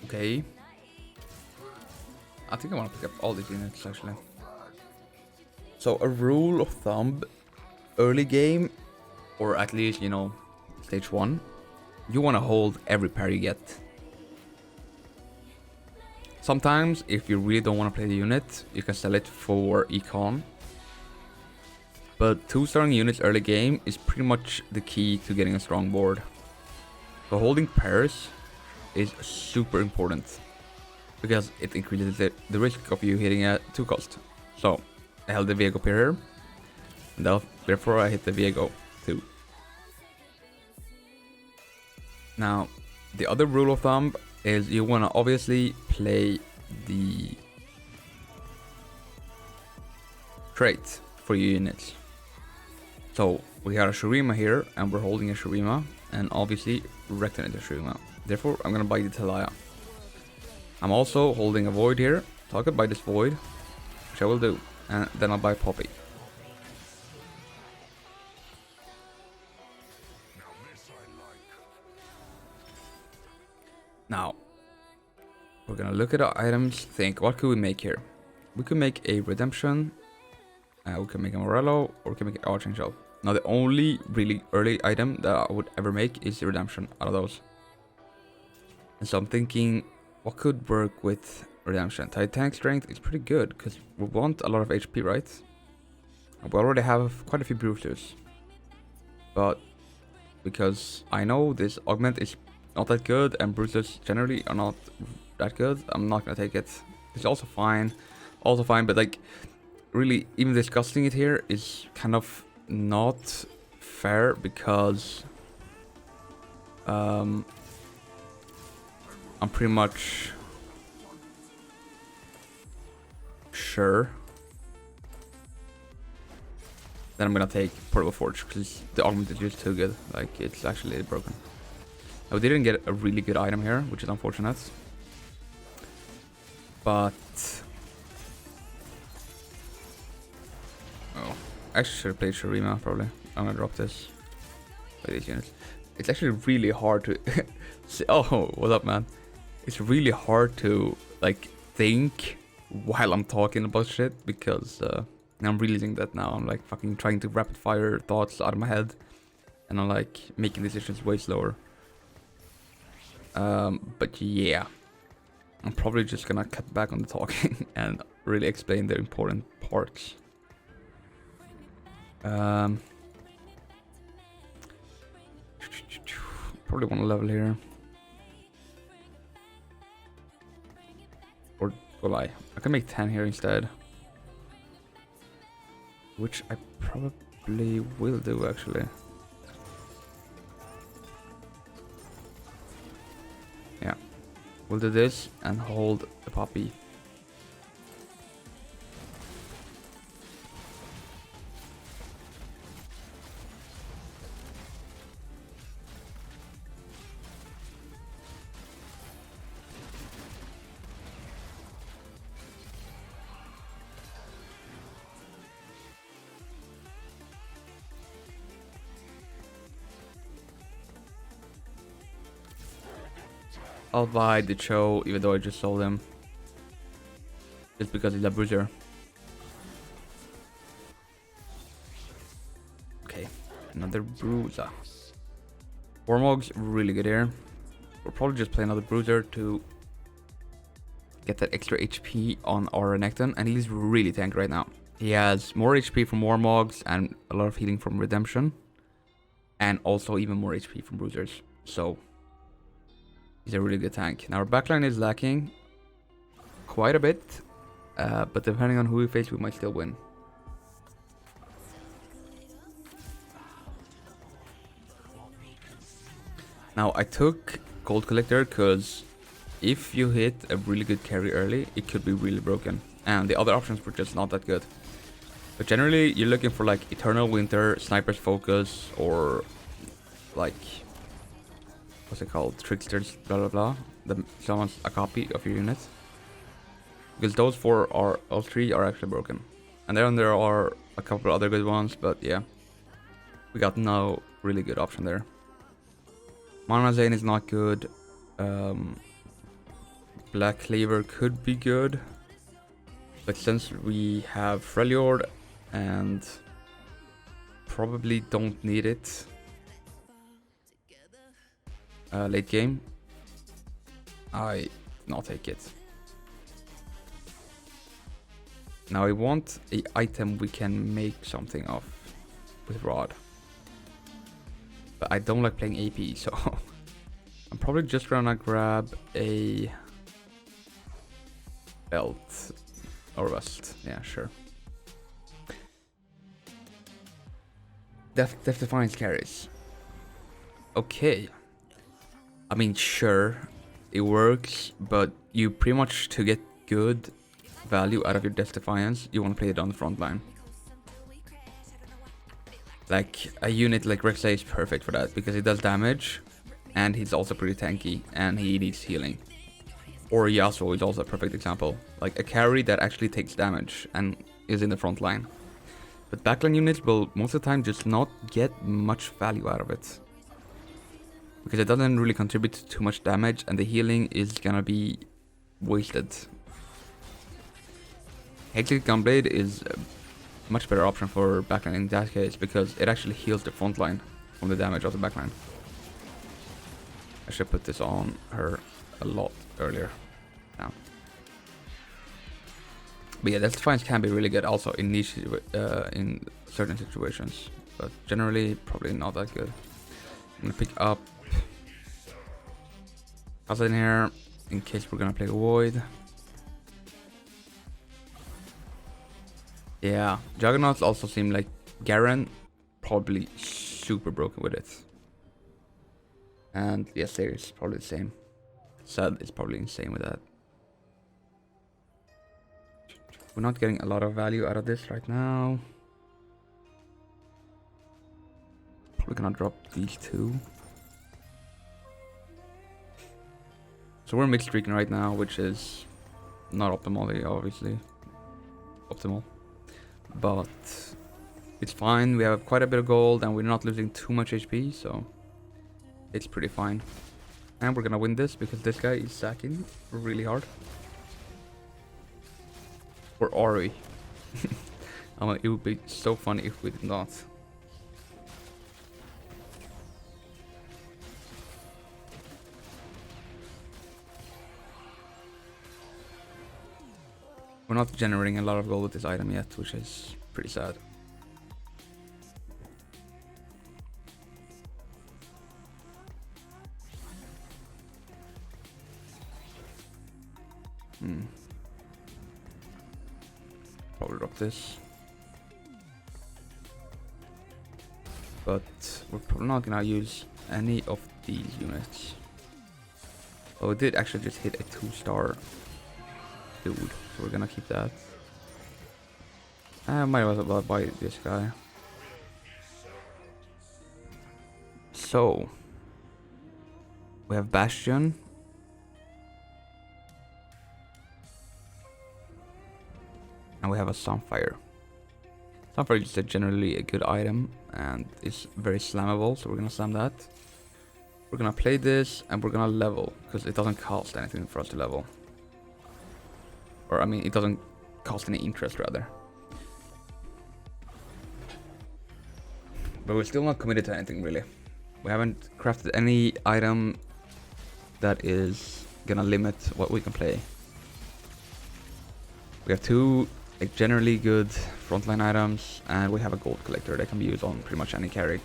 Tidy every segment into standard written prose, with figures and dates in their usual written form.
Okay. I think I want to pick up all these units actually. So a rule of thumb, early game, or at least, you know, stage 1, you want to hold every pair you get. Sometimes, if you really don't want to play the unit, you can sell it for econ. But 2-starring units early game is pretty much the key to getting a strong board. So holding pairs is super important, because it increases the risk of you hitting a 2 cost. So I held the Viego pair here, and therefore I hit the Viego too. Now, the other rule of thumb is you want to obviously play the trait for your units. So we got a Shurima here, and we're holding a Shurima, and obviously Rectinator Shurima. Therefore, I'm gonna buy the Talaya. I'm also holding a Void here, so I could buy this Void, which I will do, and then I'll buy Poppy. Now, we're gonna look at the items, think, what could we make here? We could make a Redemption, we can make a Morello, or we can make an Arching Shell. Now, the only really early item that I would ever make is the Redemption out of those. And so I'm thinking, what could work with Redemption? Tank Strength is pretty good, because we want a lot of HP, right? And we already have quite a few Bruisers. But because I know this Augment is not that good, and Bruisers generally are not that good, I'm not gonna take it. It's also fine, but like, really, even discussing it here is kind of not fair, because I'm pretty much sure that I'm gonna take Portable Forge, because the Augment is just too good. Like, it's actually broken. We didn't get a really good item here, which is unfortunate. But oh, I actually should have played Shurima probably. I'm gonna drop this. Play these units. It's actually really hard to oh, what's up, man? It's really hard to like think while I'm talking about shit, because I'm realizing that now. I'm like fucking trying to rapid fire thoughts out of my head, and I'm like making decisions way slower. But yeah, I'm probably just gonna cut back on the talking and really explain the important parts. Probably want to level here. Or will I? I can make 10 here instead. Which I probably will do, actually. Yeah. We'll do this and hold the Poppy. I'll buy the Cho, even though I just sold him. Just because he's a bruiser. Okay, another bruiser. Warmog's really good here. We'll probably just play another bruiser to get that extra HP on our Renekton, and he's really tanky right now. He has more HP from Warmogs and a lot of healing from Redemption, and also even more HP from bruisers. So he's a really good tank. Now our backline is lacking quite a bit, but depending on who we face, we might still win. Now I took Gold Collector because if you hit a really good carry early, it could be really broken, and the other options were just not that good. But generally, you're looking for like Eternal Winter, Sniper's Focus, or like, what's it called, Tricksters, blah blah blah. Someone's a copy of your unit, because those four are, all three are actually broken, and then there are a couple other good ones. But yeah, We got no really good option there. Manazane is not good. Black Cleaver could be good. But since we have Frejlord and probably don't need it late game, I not take it. Now I want a item we can make something of with Rod. But I don't like playing AP, so I'm probably just gonna grab a belt or vest. Yeah, sure. Death Defiance carries. Okay. I mean, sure, it works, but you pretty much, to get good value out of your Death Defiance, you want to play it on the front line. Like, a unit like Rek'Sai is perfect for that, because he does damage, and he's also pretty tanky, and he needs healing. Or Yasuo is also a perfect example. Like, a carry that actually takes damage, and is in the front line. But backline units will most of the time just not get much value out of it. Because it doesn't really contribute to too much damage, and the healing is gonna be wasted. Hextech Gunblade is a much better option for backline in that case, because it actually heals the front line from the damage of the backline. I should put this on her a lot earlier now. But yeah, Death Defiance can be really good also in niche in certain situations, but generally probably not that good. I'm gonna pick up Casa in here in case we're gonna play Void. Yeah, Juggernauts also seem like Garen probably super broken with it. And yes, there is probably the same. Sad is probably insane with that. We're not getting a lot of value out of this right now. Probably gonna drop these two. So we're mixed streaking right now, which is not optimally, obviously. Optimal. But it's fine. We have quite a bit of gold and we're not losing too much HP, so it's pretty fine. And we're gonna win this because this guy is sacking really hard. Or are we? It would be so funny if we did not. We're not generating a lot of gold with this item yet, which is pretty sad. Probably drop this. But we're probably not gonna use any of these units. Oh, we did actually just hit a 2-star dude, so we're gonna keep that. I might as well buy this guy. So we have Bastion. And we have a Sunfire. Sunfire is generally a good item and is very slammable, so we're gonna slam that. We're gonna play this and we're gonna level, because it doesn't cost anything for us to level. Or I mean, it doesn't cost any interest rather. But we're still not committed to anything really. We haven't crafted any item that is gonna limit what we can play. We have two generally good frontline items, and we have a gold collector that can be used on pretty much any carry.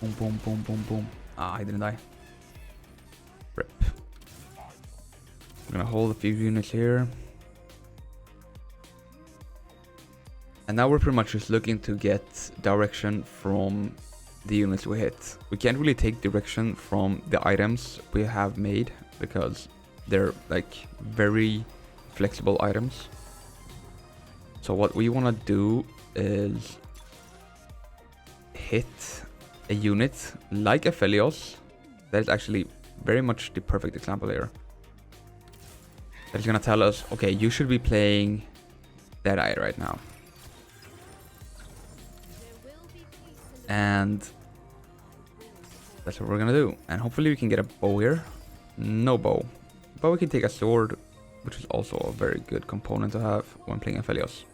Boom, boom, boom, boom, boom. Ah, I didn't die. Rip. I'm gonna hold a few units here. And now we're pretty much just looking to get direction from the units we hit. We can't really take direction from the items we have made, because they're like very flexible items. So what we want to do is hit a unit like Aphelios. That is actually very much the perfect example here. That is gonna tell us, okay, you should be playing Deadeye right now. And that's what we're gonna do. And hopefully we can get a bow here. No bow. But we can take a sword, which is also a very good component to have when playing Aphelios.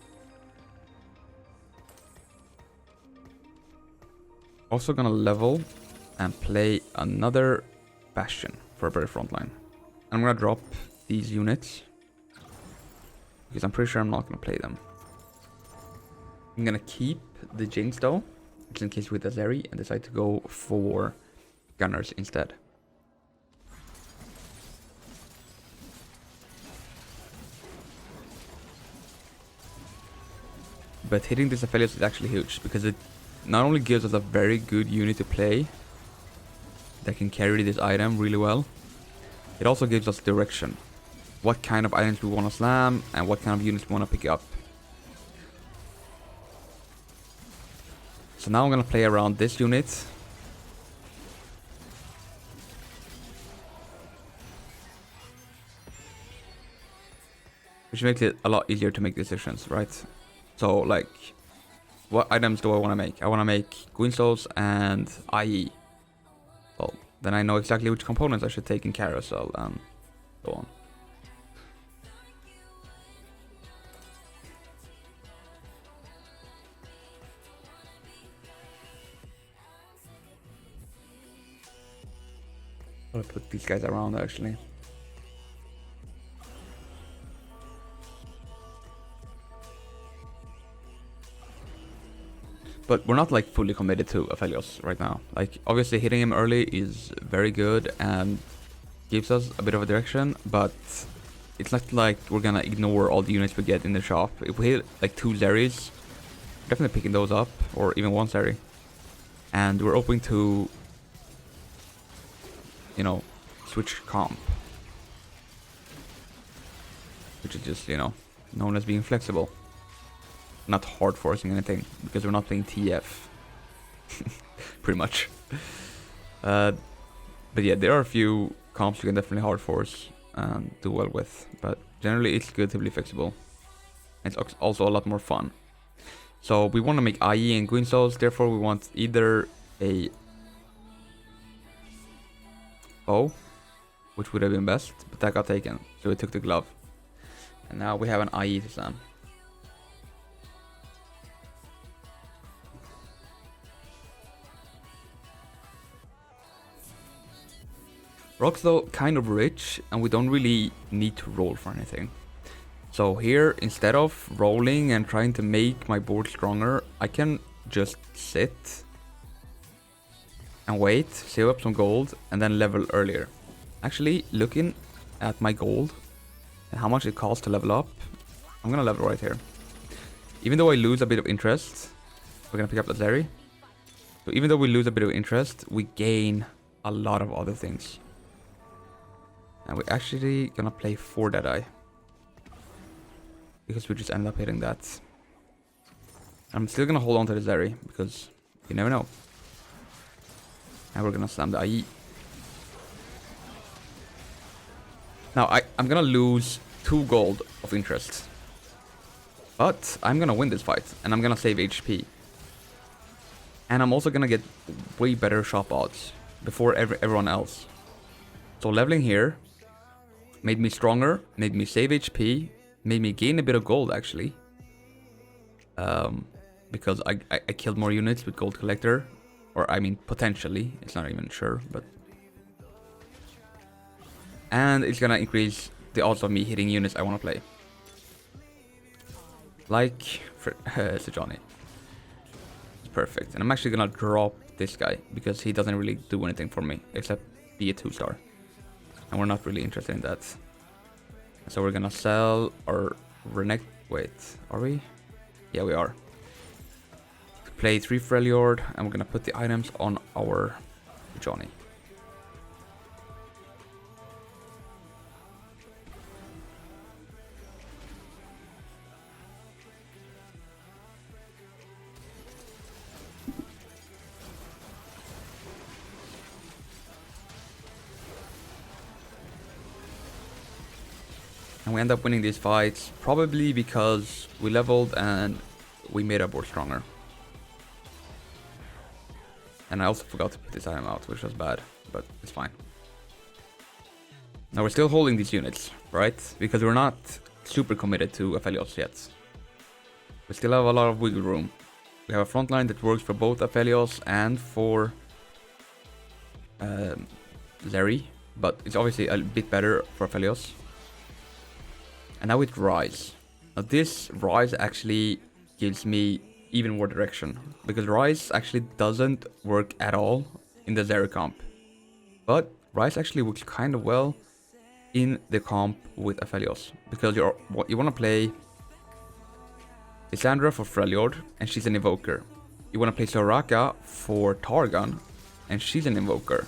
Also gonna level and play another Bastion for a very front line. I'm gonna drop these units because I'm pretty sure I'm not gonna play them. I'm gonna keep the Jinx though, just in case with Azeri, and decide to go for Gunners instead. But hitting this Aphelios is actually huge because it not only gives us a very good unit to play that can carry this item really well, it also gives us direction. What kind of items we want to slam and what kind of units we want to pick up. So now I'm going to play around this unit. Which makes it a lot easier to make decisions, right? So like, what items do I want to make? I want to make Green Souls and IE. Well, then I know exactly which components I should take in Carousel and so on. I'll put these guys around actually. But we're not like fully committed to Aphelios right now. Like obviously hitting him early is very good and gives us a bit of a direction, but it's not like we're gonna ignore all the units we get in the shop. If we hit like 2 Zeris, definitely picking those up, or even 1 Zeri. And we're open to, you know, switch comp. Which is just, you know, known as being flexible. Not hard forcing anything, because we're not playing TF. Pretty much. But yeah, there are a few comps you can definitely hard force and do well with. But generally it's good to be flexible. It's also a lot more fun. So we want to make IE and Green Souls, therefore we want either a bow, which would have been best, but that got taken, so we took the glove. And now we have an IE to slam. Rock's though kind of rich, and we don't really need to roll for anything. So here, instead of rolling and trying to make my board stronger, I can just sit and wait, save up some gold, and then level earlier. Actually, looking at my gold and how much it costs to level up, I'm gonna level right here. Even though I lose a bit of interest, we're gonna pick up the Zeri. So even though we lose a bit of interest, we gain a lot of other things. And we're actually gonna play for Deadeye, because we just end up hitting that. I'm still gonna hold on to the Zeri, because you never know. And we're gonna slam the IE. Now I'm gonna lose 2 gold of interest. But I'm gonna win this fight, and I'm gonna save HP. And I'm also gonna get way better shop odds before everyone else. So leveling here made me stronger, made me save HP, made me gain a bit of gold actually. Because I killed more units with Gold Collector. Or I mean potentially, it's not even sure, but... And it's gonna increase the odds of me hitting units I wanna play. Like Sejani. It's perfect. And I'm actually gonna drop this guy, because he doesn't really do anything for me, except be a 2-star. And we're not really interested in that. So we're gonna sell our Renekton. Wait, are we? Yeah, we are. Play 3 Frejlord, and we're gonna put the items on our Johnny. And we end up winning these fights, probably because we leveled and we made our board stronger. And I also forgot to put this item out, which was bad, but it's fine. Now we're still holding these units, right? Because we're not super committed to Aphelios yet. We still have a lot of wiggle room. We have a front line that works for both Aphelios and for Larry, but it's obviously a bit better for Aphelios. And now with Rise. Now this Rise actually gives me even more direction, because Rise actually doesn't work at all in the Zeri comp. But Rise actually works kind of well in the comp with Aphelios, because you want to play Lissandra for Frejlord, and she's an Invoker. You want to play Soraka for Targon, and she's an Invoker.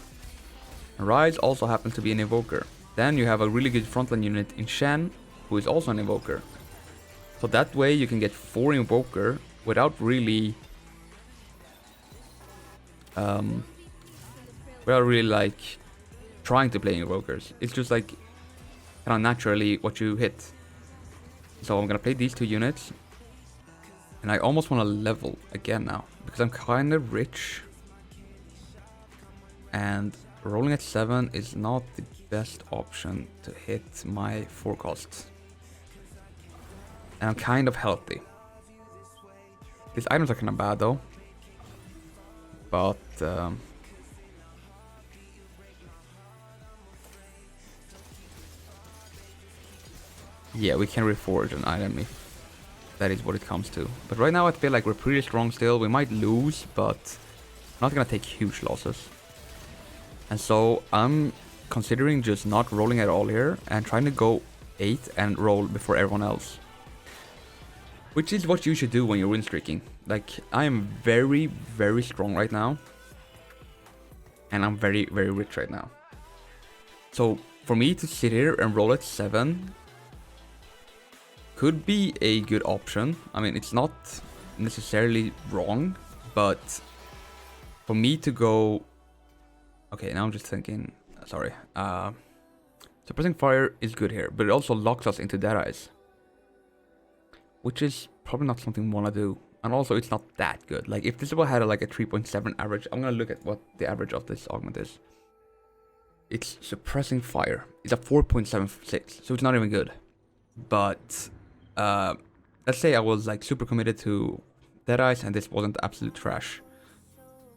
And Rise also happens to be an Invoker. Then you have a really good frontline unit in Shen, who is also an Invoker. So that way you can get 4 Invoker without really like trying to play Invokers. It's just like kind of naturally what you hit. So I'm gonna play these 2 units. And I almost want to level again now, because I'm kind of rich. And rolling at 7 is not the best option to hit my forecast. And I'm kind of healthy. These items are kind of bad though. But yeah, we can reforge an item if that is what it comes to. But right now I feel like we're pretty strong still. We might lose, but not gonna take huge losses. And so I'm considering just not rolling at all here and trying to go 8 and roll before everyone else. Which is what you should do when you're win streaking. Like, I am very, very strong right now. And I'm very, very rich right now. So for me to sit here and roll at 7 could be a good option. I mean, it's not necessarily wrong, but for me to go... Okay, now I'm just thinking... Sorry. Suppressing fire is good here, but it also locks us into Dead Eyes, which is probably not something we want to do. And also, it's not that good. Like, if this had like a 3.7 average, I'm going to look at what the average of this augment is. It's suppressing fire. It's a 4.76, so it's not even good. But let's say I was like super committed to Dead Eyes and this wasn't absolute trash.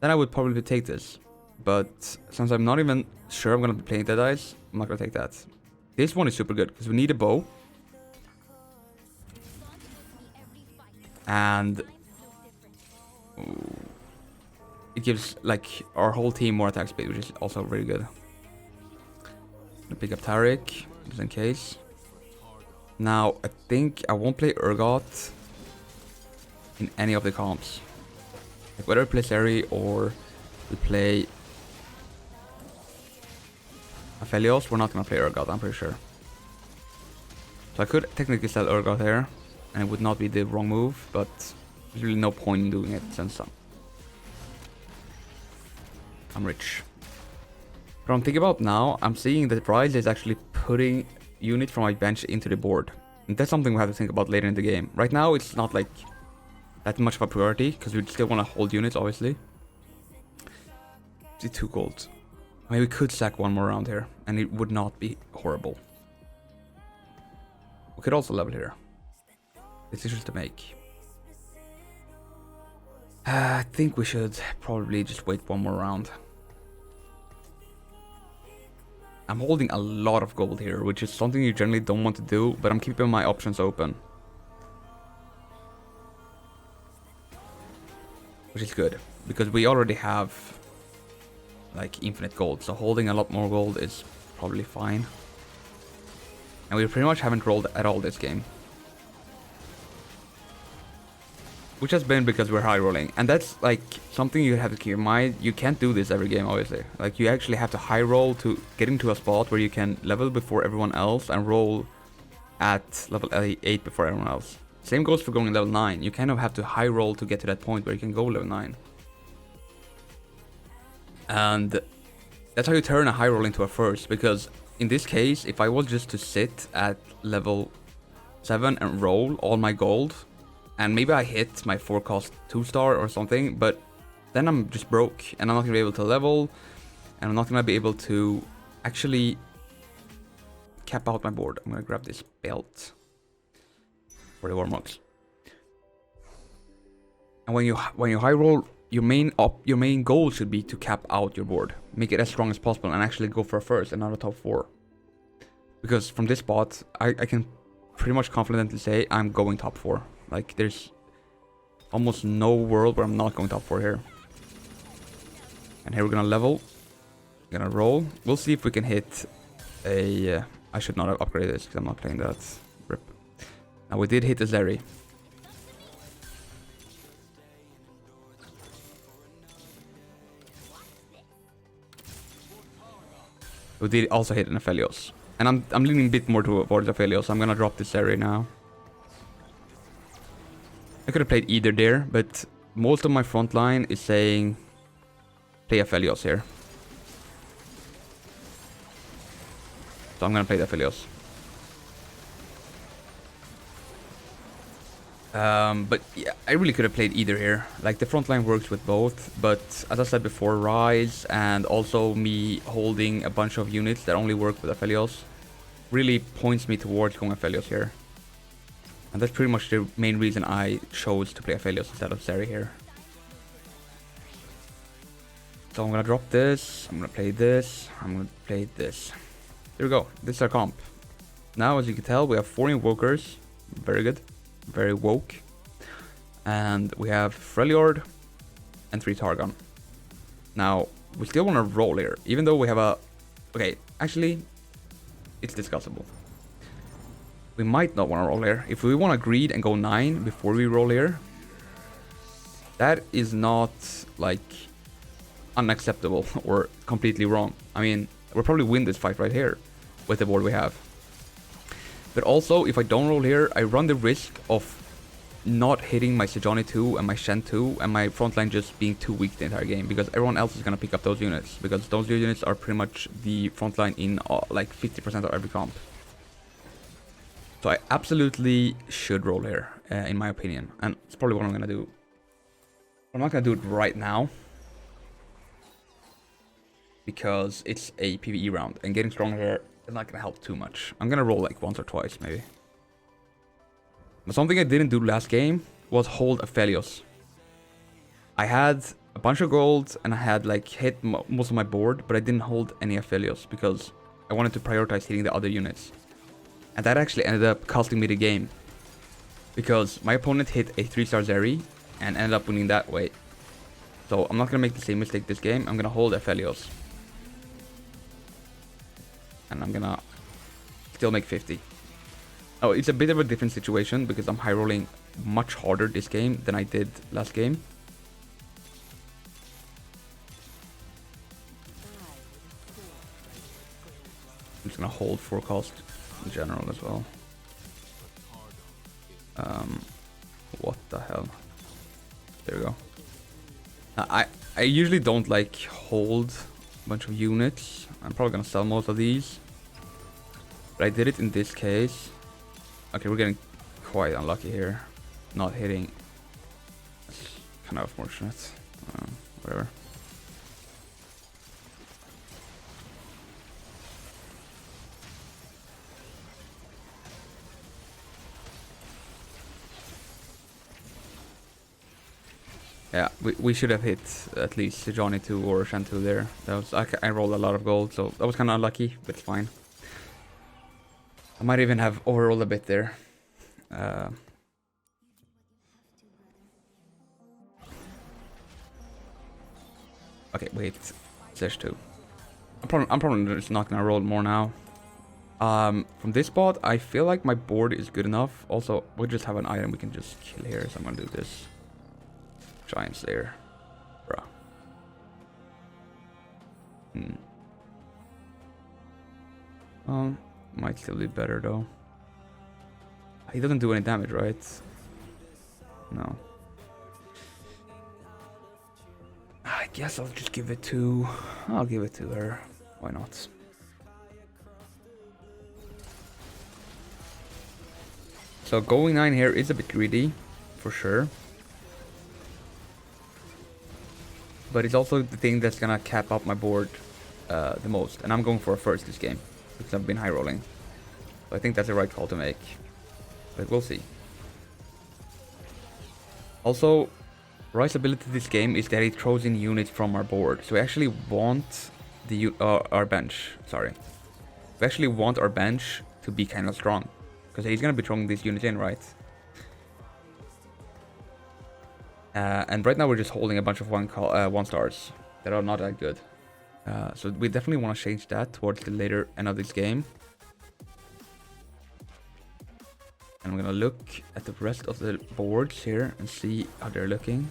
Then I would probably take this. But since I'm not even sure I'm going to be playing Dead Eyes, I'm not going to take that. This one is super good because we need a bow. And it gives like our whole team more attack speed, which is also very good. Gonna pick up Taric, just in case. Now I think I won't play Urgot in any of the comps. Like whether we play Seri or we play Aphelios, we're not gonna play Urgot, I'm pretty sure. So I could technically sell Urgot here, and it would not be the wrong move, but there's really no point in doing it since I'm rich. But I'm thinking about now, I'm seeing that Rise is actually putting units from my bench into the board. And that's something we have to think about later in the game. Right now, it's not like that much of a priority, because we still want to hold units, obviously. It's 2 gold. I mean, we could sack one more round here, and it would not be horrible. We could also level here. Decisions to make. I think we should probably just wait one more round. I'm holding a lot of gold here, which is something you generally don't want to do, but I'm keeping my options open. Which is good, because we already have like infinite gold, so holding a lot more gold is probably fine. And we pretty much haven't rolled at all this game. Which has been because we're high rolling, and that's like something you have to keep in mind. You can't do this every game, obviously. Like, you actually have to high roll to get into a spot where you can level before everyone else and roll at level 8 before everyone else. Same goes for going level 9. You kind of have to high roll to get to that point where you can go level 9. And that's how you turn a high roll into a first, because in this case, if I was just to sit at level 7 and roll all my gold, and maybe I hit my forecast 2-star or something, but then I'm just broke, and I'm not gonna be able to level, and I'm not gonna be able to actually cap out my board. I'm gonna grab this belt for the warm-ups. And when you high roll, your main goal should be to cap out your board, make it as strong as possible, and actually go for a first and not a top 4. Because from this spot, I can pretty much confidently say I'm going top 4. Like, there's almost no world where I'm not going top 4 here. And here we're gonna level. Gonna roll. We'll see if we can hit a... I should not have upgraded this because I'm not playing that. Rip. Now we did hit a Zeri. We did also hit an Aphelios. And I'm leaning a bit more towards Aphelios, so I'm gonna drop this Zeri now. I could have played either there, but most of my front line is saying play Aphelios here. So I'm gonna play the Aphelios. But yeah, I really could have played either here. Like, the front line works with both, but as I said before, Rise and also me holding a bunch of units that only work with Aphelios really points me towards going Aphelios here. And that's pretty much the main reason I chose to play Aphelios instead of Zeri here. So I'm gonna drop this, I'm gonna play this, I'm gonna play this. There we go, this is our comp. Now, as you can tell, we have 4 Invokers, very good, very woke. And we have Frejlord and 3 Targon. Now, we still wanna roll here, even though we have a... Okay, actually, it's discussable. We might not want to roll here. If we want to greed and go 9 before we roll here, that is not, like, unacceptable or completely wrong. I mean, we'll probably win this fight right here with the board we have. But also, if I don't roll here, I run the risk of not hitting my Sejuani 2 and my Shen 2 and my frontline just being too weak the entire game, because everyone else is going to pick up those units, because those units are pretty much the frontline in like 50% of every comp. So I absolutely should roll here, in my opinion. And it's probably what I'm going to do. I'm not going to do it right now, because it's a PvE round. And getting stronger here is not going to help too much. I'm going to roll like once or twice, maybe. But something I didn't do last game was hold Aphelios. I had a bunch of gold, and I had like hit most of my board, but I didn't hold any Aphelios, because I wanted to prioritize hitting the other units. And that actually ended up costing me the game, because my opponent hit a 3-star Zeri and ended up winning that way. So I'm not going to make the same mistake this game. I'm going to hold Aphelios. And I'm going to still make 50. Oh, it's a bit of a different situation, because I'm high rolling much harder this game than I did last game. I'm just going to hold forecast in general as well. What the hell? There we go. I usually don't like hold a bunch of units. I'm probably gonna sell most of these, but I did it in this case. Okay, we're getting quite unlucky here, not hitting. That's kind of unfortunate. Whatever. Yeah, we should have hit at least Sejuani 2 or Shen 2 there. That was I rolled a lot of gold, so that was kind of unlucky, but it's fine. I might even have overrolled a bit there. Okay, wait, Sesh 2. I'm probably just not gonna roll more now. From this spot, I feel like my board is good enough. Also, we'll just have an item we can just kill here, so I'm gonna do this. Giant Slayer. Bruh. Might still be better though. He doesn't do any damage, right? No. I guess I'll just give it to... I'll give it to her. Why not? So going 9 here is a bit greedy, for sure. but it's also the thing that's gonna cap up my board the most. And I'm going for a first this game because I've been high rolling. So I think that's the right call to make, but we'll see. Also, Rice's ability this game is that he throws in units from our board, so we actually want our bench. Sorry, we actually want our bench to be kind of strong, because he's gonna be throwing these units in, right? And right now we're just holding a bunch of one stars that are not that good. So we definitely want to change that towards the later end of this game. And I'm gonna look at the rest of the boards here and see how they're looking.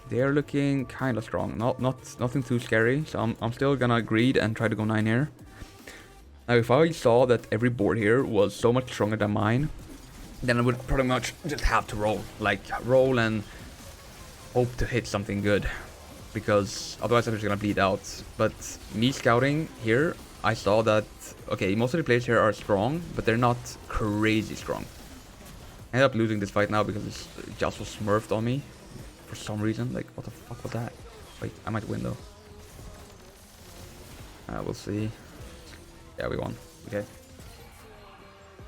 They are looking kind of strong, nothing too scary. So I'm still gonna greed and try to go 9 here. Now, if I saw that every board here was so much stronger than mine, then I would pretty much just have to roll, like roll and hope to hit something good, because otherwise I'm just gonna bleed out. But me scouting here, I saw that okay, most of the players here are strong, but they're not crazy strong. I ended up losing this fight now because it's just was smurfed on me for some reason. Like, what the fuck was that? Wait, I might win though. We'll see. Yeah, we won. Okay.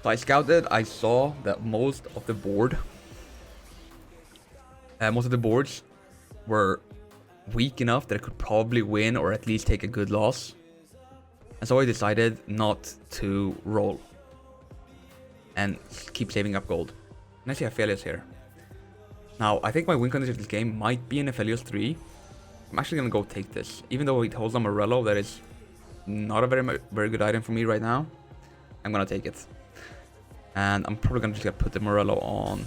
So I scouted. I saw that most of the boards were weak enough that I could probably win or at least take a good loss. And so I decided not to roll and keep saving up gold. And I see Aphelios here. Now, I think my win condition of this game might be an Aphelios 3. I'm actually going to go take this. Even though it holds a Morello that is not a very good item for me right now, I'm going to take it. And I'm probably going to just put the Morello on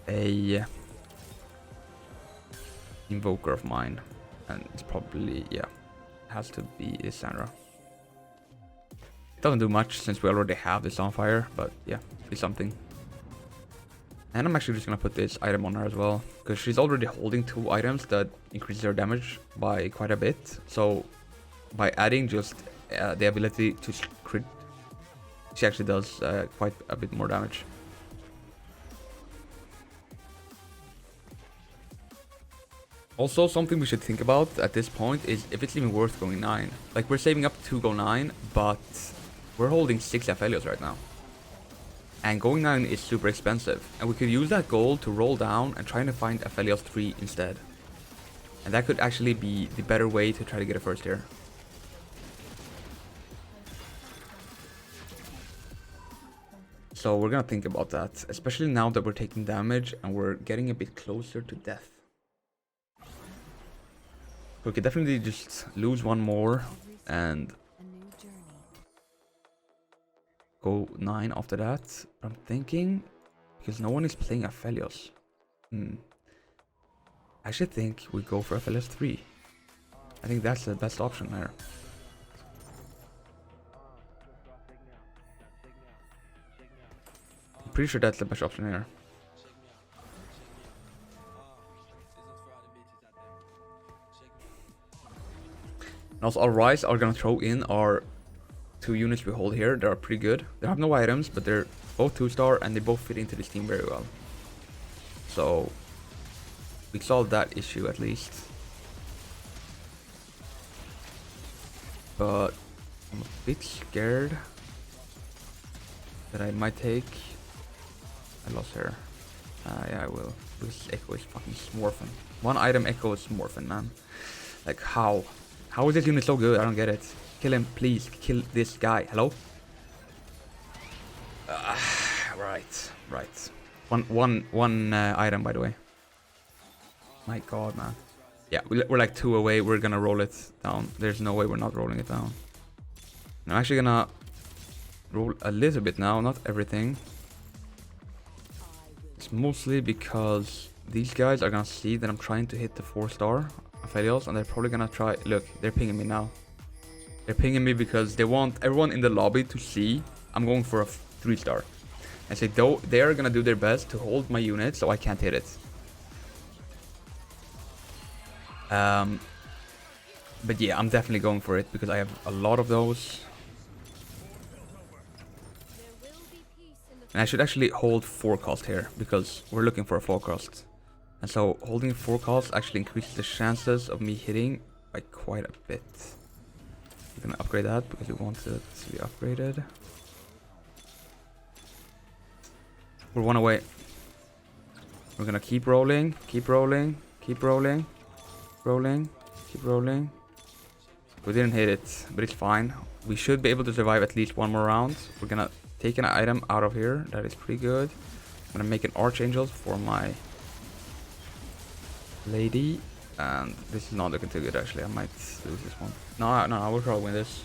a invoker of mine. And it's probably, yeah, it has to be this Sandra. It doesn't do much since we already have this on fire, but yeah, it's something. And I'm actually just gonna put this item on her as well, because she's already holding 2 items that increases her damage by quite a bit. So by adding just the ability to crit, she actually does quite a bit more damage. Also, something we should think about at this point is if it's even worth going 9. Like, we're saving up to go 9, but we're holding 6 Aphelios right now. And going 9 is super expensive. And we could use that gold to roll down and try to find Aphelios 3 instead. And that could actually be the better way to try to get a first here. So we're gonna think about that, especially now that we're taking damage and we're getting a bit closer to death. We could definitely just lose one more and go 9 after that. But I'm thinking, because no one is playing Aphelios. I should think we go for Aphelios 3. I think that's the best option there. I'm pretty sure that's the best option here. And also, our Rise are gonna throw in our 2 units we hold here. They are pretty good. They have no items, but they're both 2-star and they both fit into this team very well. So we solved that issue at least. But I'm a bit scared that I might take. I lost her. Yeah, I will. This Echo is fucking smorphin'. 1 item Echo is smorphin', man. Like, how? How is this unit so good? I don't get it. Kill him, please. Kill this guy. Hello? Right. One item, by the way. My god, man. Yeah, we're like 2 away. We're gonna roll it down. There's no way we're not rolling it down. And I'm actually gonna roll a little bit now, not everything. It's mostly because these guys are gonna see that I'm trying to hit the 4-star Aphelios, and they're probably gonna try. Look, they're pinging me now. They're pinging me because they want everyone in the lobby to see I'm going for a 3-star. And so they are gonna do their best to hold my unit so I can't hit it. But yeah, I'm definitely going for it because I have a lot of those. And I should actually hold 4 cost here because we're looking for a 4 cost. And so holding 4 calls actually increases the chances of me hitting by quite a bit. We're gonna upgrade that because we want it to be upgraded. We're 1 away. We're gonna keep rolling, keep rolling, keep rolling, rolling, keep rolling. We didn't hit it, but it's fine. We should be able to survive at least 1 more round. We're gonna take an item out of here. That is pretty good. I'm gonna make an Archangel for my lady. And this is not looking too good actually. I might lose this one. No, I will probably win this.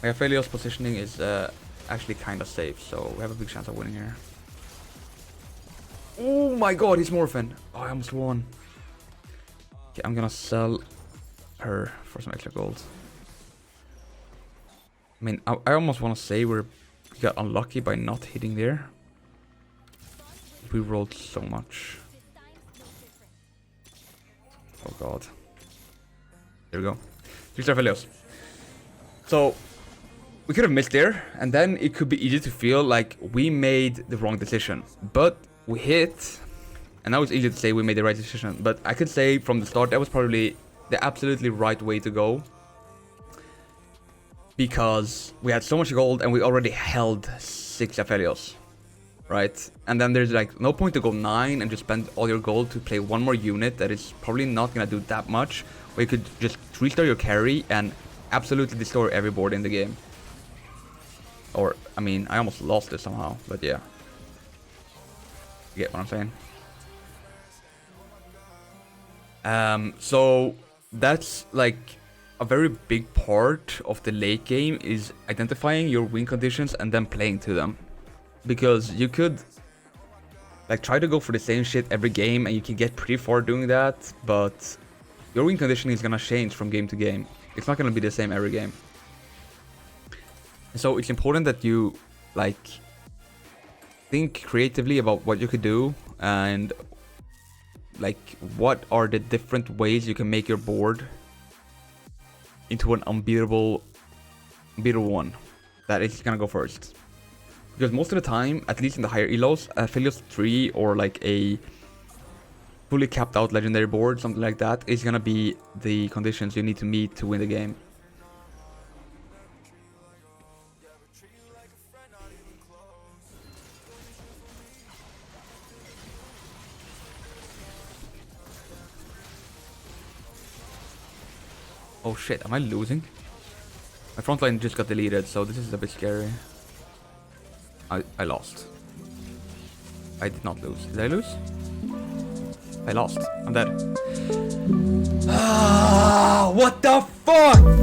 My Aphelios positioning is actually kind of safe, so we have a big chance of winning here. Oh my god, he's morphing. Oh, I almost won. Okay, I'm gonna sell her for some extra gold. I mean, I almost want to say we got unlucky by not hitting there. We rolled so much. Oh god. There we go. 3-star Aphelios. So, we could have missed there, and then it could be easy to feel like we made the wrong decision. But we hit, and now it's easy to say we made the right decision. But I could say from the start that was probably the absolutely right way to go. Because we had so much gold and we already held 6 Aphelios. Right? And then there's like no point to go 9 and just spend all your gold to play 1 more unit that is probably not gonna do that much. Or you could just 3-star your carry and absolutely destroy every board in the game. Or, I mean, I almost lost it somehow, but yeah. You get what I'm saying? So that's like a very big part of the late game is identifying your win conditions and then playing to them. Because you could like try to go for the same shit every game and you can get pretty far doing that, but your win condition is gonna change from game to game. It's not gonna be the same every game. And so it's important that you like think creatively about what you could do and like what are the different ways you can make your board into an unbeatable one that is gonna go first. Because most of the time, at least in the higher elos, Aphelios 3 or like a fully capped out legendary board, something like that, is gonna be the conditions you need to meet to win the game. Oh shit, am I losing? My front line just got deleted, so this is a bit scary. I lost. I did not lose. Did I lose? I lost. I'm dead. Ah, what the fuck?